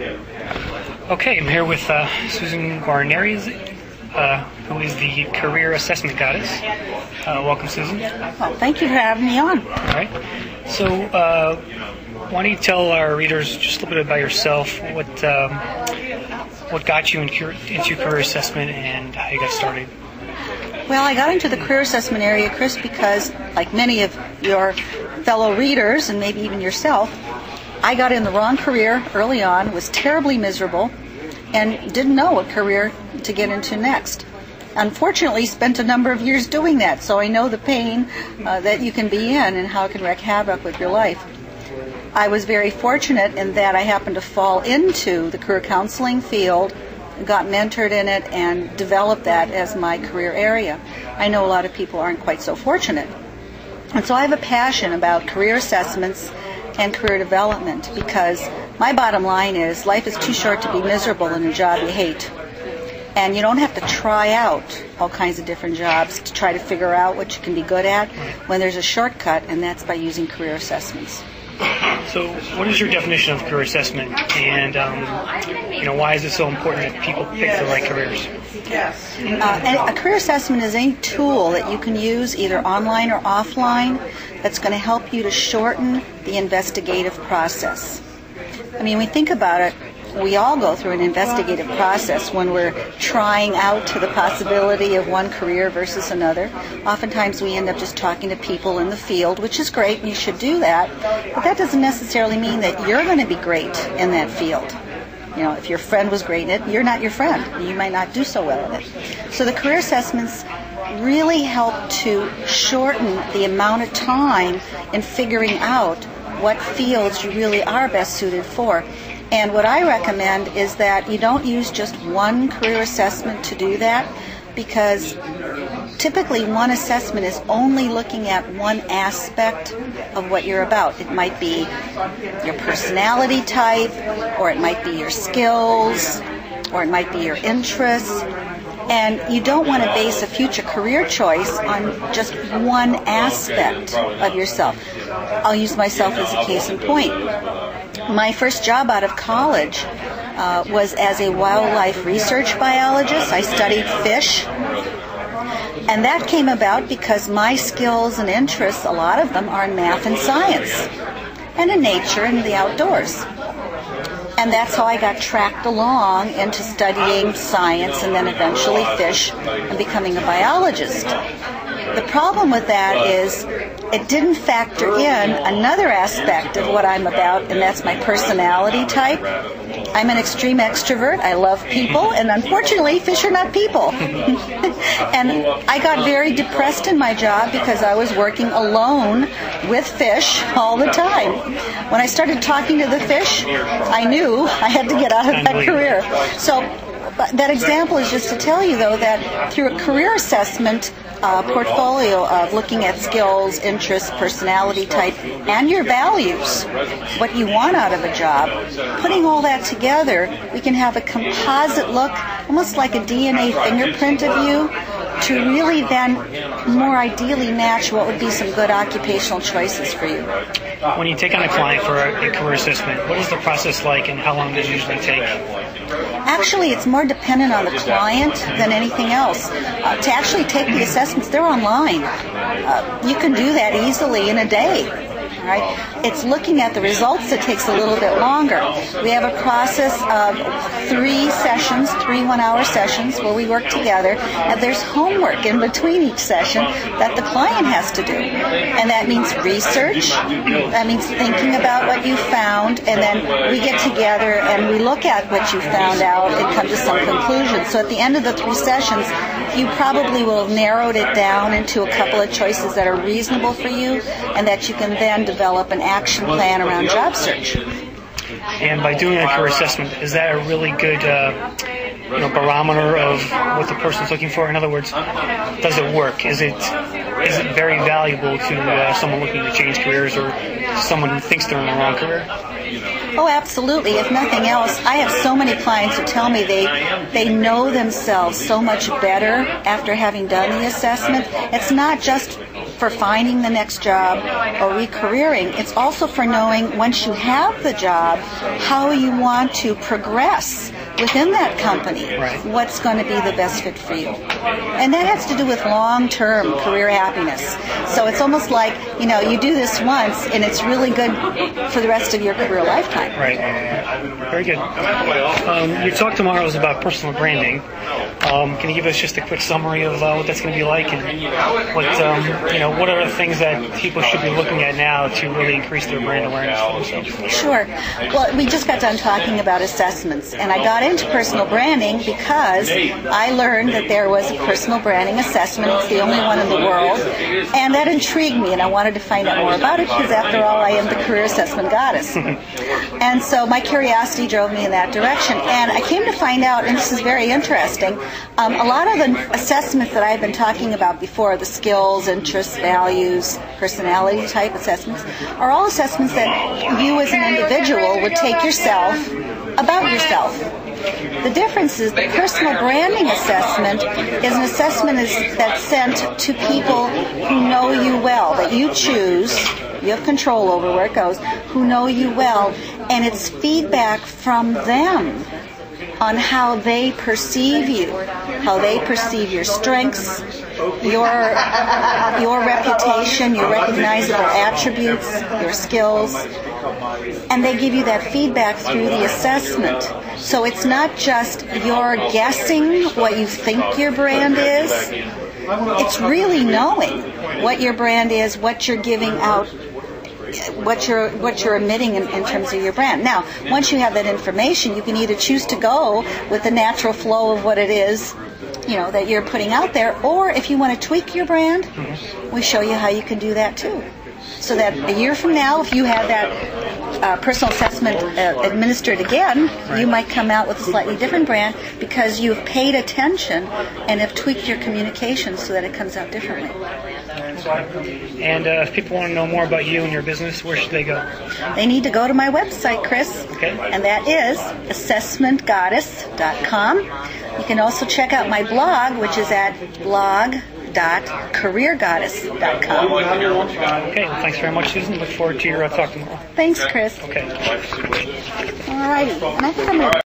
Okay, I'm here with Susan Guarneri, who is the Career Assessment Goddess. Welcome, Susan. Well, thank you for having me on. All right. So, why don't you tell our readers just a little bit about yourself, what got you into career assessment and how you got started? Well, I got into the career assessment area, Chris, because, like many of your fellow readers, and maybe even yourself, I got in the wrong career early on, was terribly miserable, and didn't know what career to get into next. Unfortunately, spent a number of years doing that, so I know the pain that you can be in and how it can wreak havoc with your life. I was very fortunate in that I happened to fall into the career counseling field, got mentored in it, and developed that as my career area. I know a lot of people aren't quite so fortunate. And so I have a passion about career assessments and career development, because my bottom line is life is too short to be miserable in a job you hate. And you don't have to try out all kinds of different jobs to try to figure out what you can be good at when there's a shortcut, and that's by using career assessments. So, what is your definition of career assessment, and why is it so important that people pick the right careers? And a career assessment is any tool that you can use, either online or offline, that's going to help you to shorten the investigative process. I mean, when we think about it, we all go through an investigative process when we're trying out to the possibility of one career versus another. Oftentimes we end up just talking to people in the field, which is great, and you should do that, but that doesn't necessarily mean that you're going to be great in that field. You know, if your friend was great in it, you're not your friend. You might not do so well in it. So the career assessments really help to shorten the amount of time in figuring out what fields you really are best suited for. And what I recommend is that you don't use just one career assessment to do that, because typically one assessment is only looking at one aspect of what you're about. It might be your personality type, or it might be your skills, or it might be your interests. And you don't want to base a future career choice on just one aspect of yourself. I'll use myself as a case in point. My first job out of college was as a wildlife research biologist. I studied fish. And that came about because my skills and interests, a lot of them, are in math and science, and in nature and the outdoors. And that's how I got tracked along into studying science and then eventually fish and becoming a biologist. The problem with that is it didn't factor in another aspect of what I'm about, and that's my personality type. I'm an extreme extrovert. I love people, and unfortunately, fish are not people. And I got very depressed in my job because I was working alone with fish all the time. When I started talking to the fish, I knew I had to get out of that career. So that example is just to tell you, though, that through a career assessment portfolio of looking at skills, interests, personality type, and your values, what you want out of a job, putting all that together, we can have a composite look, almost like a DNA fingerprint of you, to really then more ideally match what would be some good occupational choices for you. When you take on a client for a career assessment, what is the process like, and how long does it usually take? Actually, it's more dependent on the client than anything else. To actually take the assessments, they're online. You can do that easily in a day. Right? It's looking at the results that takes a little bit longer. We have a process of 3 sessions, 3 one-hour sessions where we work together, and there's homework in between each session that the client has to do. And that means research, that means thinking about what you found, and then we get together and we look at what you found out and come to some conclusions. So at the end of the 3 sessions, you probably will have narrowed it down into a couple of choices that are reasonable for you, and that you can then develop an action plan around job search. And by doing a career assessment, is that a really good barometer of what the person's looking for? In other words, does it work? Is it very valuable to someone looking to change careers, or someone who thinks they're in the wrong career? Oh, absolutely. If nothing else, I have so many clients who tell me they know themselves so much better after having done the assessment. It's not just for finding the next job or recareering. It's also for knowing, once you have the job, how you want to progress within that company. Right. What's going to be the best fit for you. And that has to do with long-term career happiness. So it's almost like, you do this once and it's really good for the rest of your career lifetime. Right. Very good. Your talk tomorrow is about personal branding. Can you give us just a quick summary of what that's going to be like, and what are the things that people should be looking at now to really increase their brand awareness for themselves? Sure. Well, we just got done talking about assessments, and I got into personal branding because I learned that there was a personal branding assessment. It's the only one in the world, and that intrigued me, and I wanted to find out more about it because, after all, I am the career assessment goddess. And so my curiosity drove me in that direction, and I came to find out, and this is very interesting, a lot of the assessments that I've been talking about before, the skills, interests, values, personality type assessments, are all assessments that you as an individual would take yourself about yourself. The difference is the personal branding assessment is an assessment that's sent to people who know you well, that you choose, you have control over where it goes, who know you well, and it's feedback from them on how they perceive you, how they perceive your strengths, your reputation, your recognizable attributes, your skills, and they give you that feedback through the assessment. So it's not just you're guessing what you think your brand is, it's really knowing what your brand is, what you're giving out, what you're emitting in terms of your brand. Now, once you have that information, you can either choose to go with the natural flow of what it is, that you're putting out there, or if you want to tweak your brand, we show you how you can do that too. So that a year from now, if you had that personal assessment administered again, you might come out with a slightly different brand because you've paid attention and have tweaked your communication so that it comes out differently. And if people want to know more about you and your business, where should they go? They need to go to my website, Chris, and that is assessmentgoddess.com. You can also check out my blog, which is at blog.careergoddess.com. Okay, well, thanks very much, Susan. Look forward to your talk tomorrow. Thanks, Chris. Okay. All righty. And I think I'm going to